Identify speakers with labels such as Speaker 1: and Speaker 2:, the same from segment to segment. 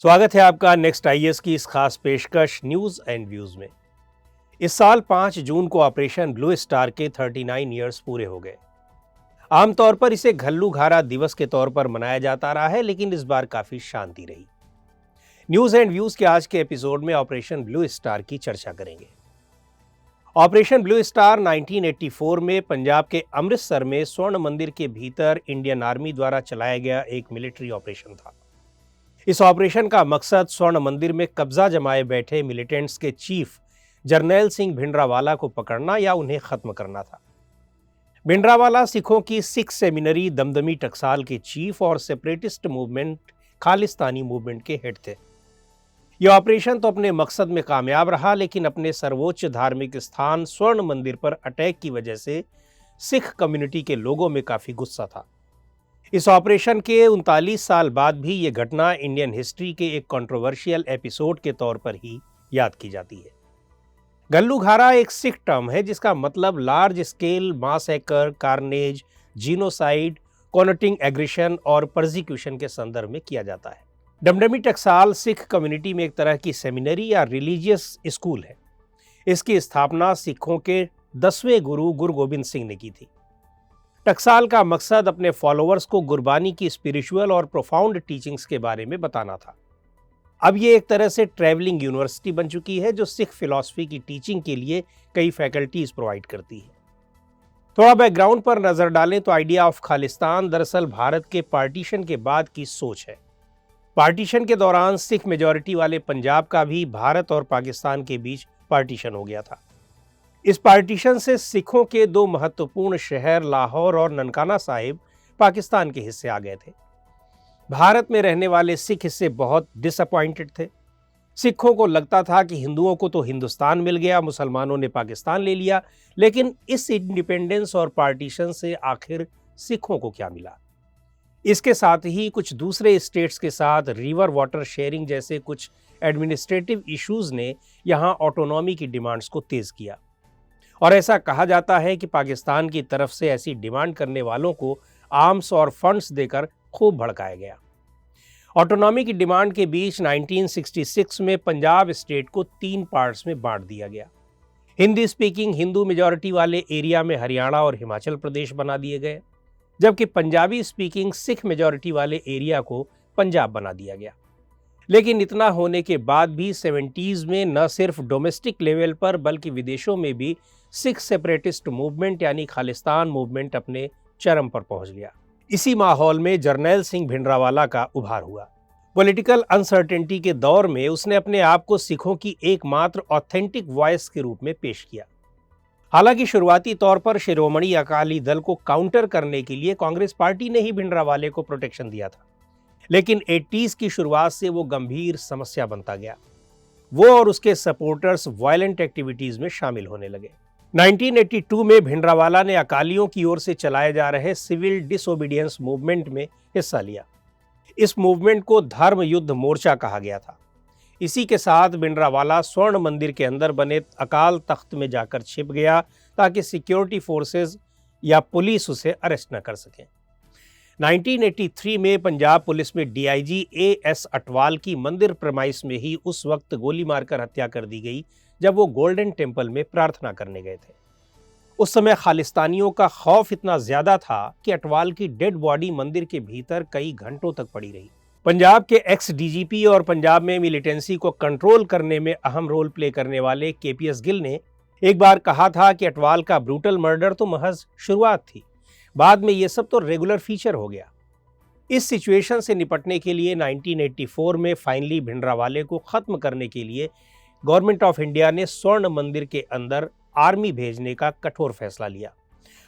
Speaker 1: स्वागत है आपका नेक्स्ट आईएएस की इस खास पेशकश न्यूज एंड व्यूज में। इस साल 5 जून को ऑपरेशन ब्लू स्टार के 39 ईयर्स पूरे हो गए। आमतौर पर इसे घल्लूघारा दिवस के तौर पर मनाया जाता रहा है, लेकिन इस बार काफी शांति रही। न्यूज एंड व्यूज के आज के एपिसोड में ऑपरेशन ब्लू स्टार की चर्चा करेंगे। ऑपरेशन ब्लू स्टार 1984 में पंजाब के अमृतसर में स्वर्ण मंदिर के भीतर इंडियन आर्मी द्वारा चलाया गया एक मिलिट्री ऑपरेशन था। इस ऑपरेशन का मकसद स्वर्ण मंदिर में कब्जा जमाए बैठे मिलिटेंट्स के चीफ जरनैल सिंह भिंडरावाला को पकड़ना या उन्हें खत्म करना था। भिंडरावाला सिखों की सिख सेमिनरी दमदमी टकसाल के चीफ और सेपरेटिस्ट मूवमेंट खालिस्तानी मूवमेंट के हेड थे। यह ऑपरेशन तो अपने मकसद में कामयाब रहा, लेकिन अपने सर्वोच्च धार्मिक स्थान स्वर्ण मंदिर पर अटैक की वजह से सिख कम्युनिटी के लोगों में काफी गुस्सा था। इस ऑपरेशन के 39 साल बाद भी ये घटना इंडियन हिस्ट्री के एक कंट्रोवर्शियल एपिसोड के तौर पर ही याद की जाती है। घल्लूघारा एक सिख टर्म है जिसका मतलब large scale massacre, carnage, genocide, connoting aggression और परसिक्यूशन के संदर्भ में किया जाता है। दमदमी टकसाल सिख कम्युनिटी में एक तरह की सेमिनरी या रिलीजियस स्कूल है। इसकी स्थापना सिखों के 10वें गुरु गुरु गोबिंद सिंह ने की थी। टकसाल का मकसद अपने फॉलोअर्स को गुरबानी की स्पिरिचुअल और प्रोफाउंड टीचिंग्स के बारे में बताना था। अब ये एक तरह से ट्रैवलिंग यूनिवर्सिटी बन चुकी है जो सिख फिलॉसफी की टीचिंग के लिए कई फैकल्टीज प्रोवाइड करती है। थोड़ा बैकग्राउंड पर नजर डालें तो आइडिया ऑफ खालिस्तान दरअसल भारत के पार्टीशन के बाद की सोच है। पार्टीशन के दौरान सिख मेजॉरिटी वाले पंजाब का भी भारत और पाकिस्तान के बीच पार्टीशन हो गया था। इस पार्टीशन से सिखों के दो महत्वपूर्ण शहर लाहौर और ननकाना साहिब पाकिस्तान के हिस्से आ गए थे। भारत में रहने वाले सिख इससे बहुत डिसअपॉइंटेड थे। सिखों को लगता था कि हिंदुओं को तो हिंदुस्तान मिल गया, मुसलमानों ने पाकिस्तान ले लिया, लेकिन इस इंडिपेंडेंस और पार्टीशन से आखिर सिखों को क्या मिला। इसके साथ ही कुछ दूसरे स्टेट्स के साथ रिवर वाटर शेयरिंग जैसे कुछ एडमिनिस्ट्रेटिव इश्यूज ने यहाँ ऑटोनॉमी की डिमांड्स को तेज किया, और ऐसा कहा जाता है कि पाकिस्तान की तरफ से ऐसी डिमांड करने वालों को आर्म्स और फंड्स देकर खूब भड़काया गया। ऑटोनॉमी की डिमांड के बीच 1966 में पंजाब स्टेट को 3 पार्ट्स में बांट दिया गया। हिंदी स्पीकिंग हिंदू मेजॉरिटी वाले एरिया में हरियाणा और हिमाचल प्रदेश बना दिए गए, जबकि पंजाबी स्पीकिंग सिख मेजॉरिटी वाले एरिया को पंजाब बना दिया गया। लेकिन इतना होने के बाद भी 70s में न सिर्फ डोमेस्टिक लेवल पर बल्कि विदेशों में भी सिख सेपरेटिस्ट मूवमेंट यानी खालिस्तान मूवमेंट अपने चरम पर पहुंच गया। इसी माहौल में जरनैल सिंह भिंडरावाला का उभार हुआ। पॉलिटिकल अनसर्टेनिटी के दौर में उसने अपने आप को सिखों की एकमात्र ऑथेंटिक वॉइस के रूप में पेश किया। हालांकि शुरुआती तौर पर शिरोमणि अकाली दल को काउंटर करने के लिए कांग्रेस पार्टी ने ही भिंडरावाले को प्रोटेक्शन दिया था, लेकिन 80s की शुरुआत से वो गंभीर समस्या बनता गया। वो और उसके सपोर्टर्स वायलेंट एक्टिविटीज में शामिल होने लगे। 1982 में भिंडरावाला ने अकालियों की ओर से चलाए जा रहे सिविल डिसोबीडियंस मूवमेंट में हिस्सा लिया। इस मूवमेंट को धर्म युद्ध मोर्चा कहा गया था। इसी के साथ भिंडरावाला स्वर्ण मंदिर के अंदर बने अकाल तख्त में जाकर छिप गया ताकि सिक्योरिटी फोर्सेस या पुलिस उसे अरेस्ट न कर सकें। 1983 में पंजाब पुलिस में डीआईजी एएस अटवाल की मंदिर प्रमाइस में ही उस वक्त गोली मारकर हत्या कर दी गई जब वो गोल्डन टेम्पल में प्रार्थना करने गए थे। उस समय खालिस्तानियों का खौफ इतना ज्यादा था कि अटवाल की डेड बॉडी मंदिर के भीतर कई घंटों तक पड़ी रही। पंजाब के एक्स डीजीपी और पंजाब में मिलिटेंसी को कंट्रोल करने में अहम रोल प्ले करने वाले केपीएस गिल ने एक बार कहा था कि अटवाल का ब्रूटल मर्डर तो महज शुरुआत थी, बाद में ये सब तो रेगुलर फीचर हो गया। इस सिचुएशन से निपटने के लिए 1984 में फाइनली भिंडरावाले को खत्म करने के लिए गवर्नमेंट ऑफ इंडिया ने स्वर्ण मंदिर के अंदर आर्मी भेजने का कठोर फैसला लिया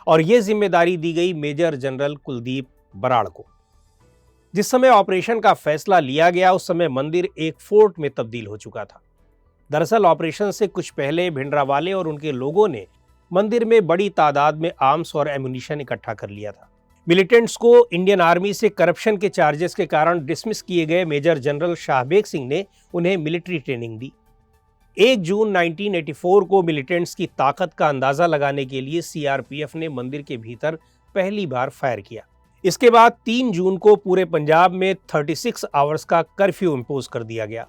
Speaker 1: और यह जिम्मेदारी दी गई मेजर जनरल कुलदीप बराड़ को। जिस समय ऑपरेशन का फैसला लिया गया उस समय मंदिर एक फोर्ट में तब्दील हो चुका था। दरअसल ऑपरेशन से कुछ पहले भिंडरावाले और उनके लोगों ने मंदिर में बड़ी तादाद में आर्म्स और एमुनिशन इकट्ठा कर लिया था। मिलिटेंट्स को इंडियन आर्मी से करप्शन के चार्जेस के कारण डिसमिस किए गए मेजर जनरल शाहबेग सिंह ने उन्हें मिलिट्री ट्रेनिंग दी। 1 जून 1984 को मिलिटेंट्स की ताकत का अंदाजा लगाने के लिए सीआरपीएफ ने मंदिर के भीतर पहली बार फायर किया। इसके बाद 3 जून को पूरे पंजाब में 36 आवर्स का कर्फ्यू इंपोज कर दिया गया।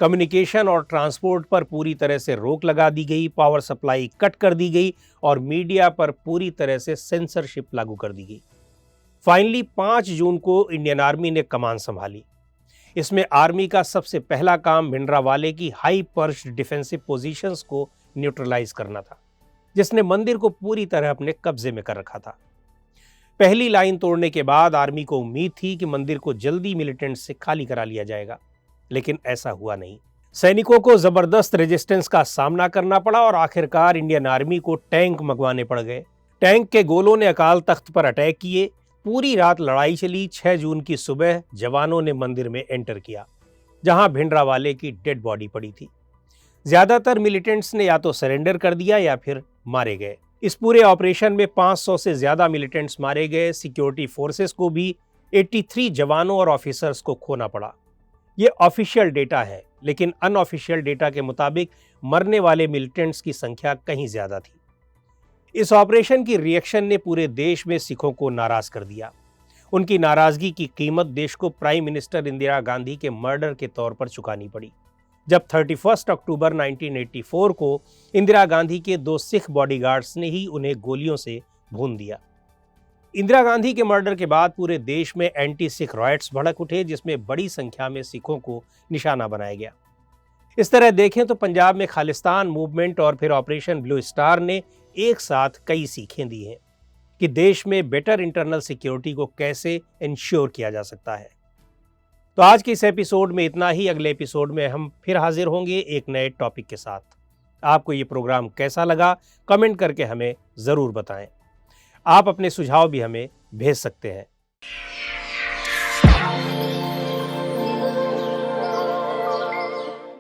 Speaker 1: कम्युनिकेशन और ट्रांसपोर्ट पर पूरी तरह से रोक लगा दी गई, पावर सप्लाई कट कर दी गई और मीडिया पर पूरी तरह से सेंसरशिप लागू कर दी गई। फाइनली 5 जून को इंडियन आर्मी ने कमान संभाली। इसमें आर्मी का सबसे पहला काम भिंडरावाले की हाई पर्च्ड डिफेंसिव पोजीशंस को न्यूट्रलाइज करना था, जिसने मंदिर को पूरी तरह अपने कब्जे में कर रखा था। पहली लाइन तोड़ने के बाद आर्मी को उम्मीद थी कि मंदिर को जल्दी मिलिटेंट्स से खाली करा लिया जाएगा, लेकिन ऐसा हुआ नहीं। सैनिकों को जबरदस्त रेजिस्टेंस का सामना करना पड़ा और आखिरकार इंडियन आर्मी को टैंक मंगवाने पड़ गए। टैंक के गोलों ने अकाल तख्त पर अटैक किए। पूरी रात लड़ाई चली। 6 जून की सुबह जवानों ने मंदिर में एंटर किया, जहां भिंडरावाले की डेड बॉडी पड़ी थी। ज्यादातर मिलिटेंट्स ने या तो सरेंडर कर दिया या फिर मारे गए। इस पूरे ऑपरेशन में 500 से ज्यादा मिलिटेंट्स मारे गए। सिक्योरिटी फोर्सेस को भी 83 जवानों और ऑफिसर्स को खोना पड़ा। ये ऑफिशियल डेटा है, लेकिन अनऑफिशियल डेटा के मुताबिक मरने वाले मिलिटेंट्स की संख्या कहीं ज्यादा थी। इस ऑपरेशन की रिएक्शन ने पूरे देश में सिखों को नाराज कर दिया। उनकी नाराजगी की कीमत देश को प्राइम मिनिस्टर इंदिरा गांधी के मर्डर के तौर पर चुकानी पड़ी, जब 31 अक्टूबर 1984 को इंदिरा गांधी के 2 सिख बॉडीगार्ड्स ने ही उन्हें गोलियों से भून दिया। इंदिरा गांधी के मर्डर के बाद पूरे देश में एंटी सिख राइट्स भड़क उठे, जिसमें बड़ी संख्या में सिखों को निशाना बनाया गया। इस तरह देखें तो पंजाब में खालिस्तान मूवमेंट और फिर ऑपरेशन ब्लू स्टार ने एक साथ कई सीखें दी हैं कि देश में बेटर इंटरनल सिक्योरिटी को कैसे इंश्योर किया जा सकता है। तो आज के इस एपिसोड में इतना ही। अगले एपिसोड में हम फिर हाजिर होंगे एक नए टॉपिक के साथ। आपको ये प्रोग्राम कैसा लगा, कमेंट करके हमें ज़रूर बताएं। आप अपने सुझाव भी हमें भेज सकते हैं।